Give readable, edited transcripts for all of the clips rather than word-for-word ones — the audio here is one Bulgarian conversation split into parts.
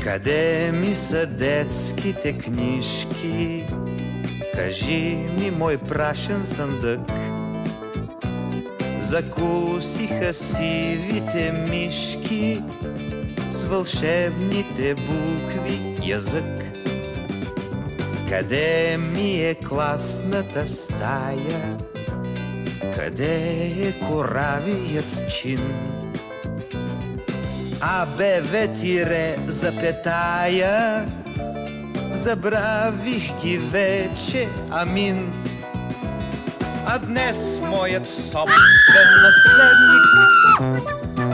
Къде ми са детските книжки? Кажи ми, мой прашен съндък. Закусиха сивите мишки с вълшебните букви язък. Къде ми е класната стая? Къде е коравият чин? АБВ тире запетая, забравих ги вече, амин. А днес моят собствен наследник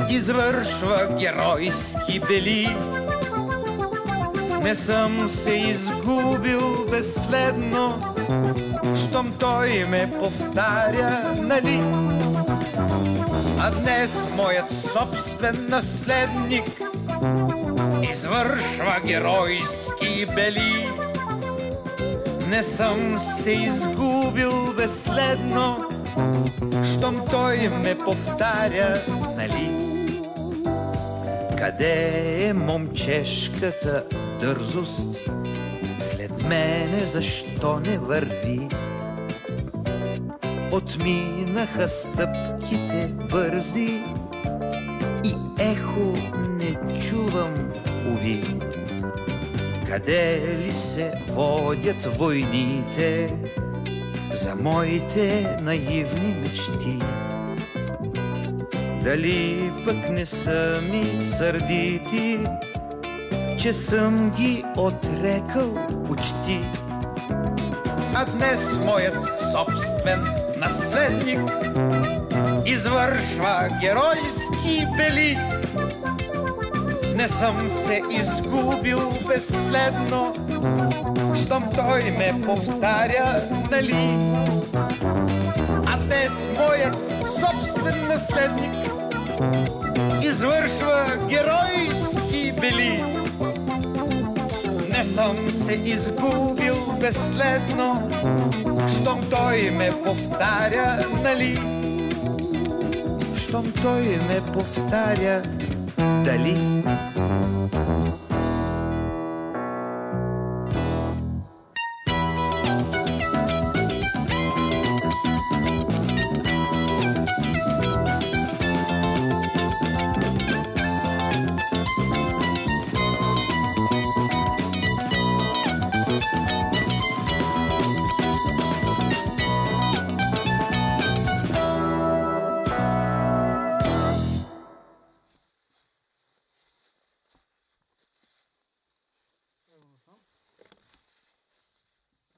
извършва геройски бели. Не съм се изгубил безследно, щом той ме повтаря, нали? А днес моят собствен наследник извършва геройски бели. Не съм се изгубил безследно, щом той ме повтаря, нали? Къде е момчешката дързост? След мене защо не върви? Отминаха стъпките бързи и ехо не чувам, уви. Къде ли се водят войните за моите наивни мечти? Дали пък не са ми сърдити, че съм ги отрекал почти? А днес моят собствен наследник извършва геройски бели. Не съм се изгубил безследно, щом той ме повтаря, нали? А днес моят собствен наследник извършва геройски бели. Не съм се изгубил безследно, щом той ме повтаря, нали? Щом той ме повтаря, дали?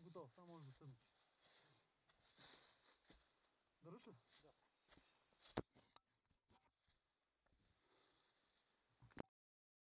Готов, само може да седнеш. Държиш ли? Да.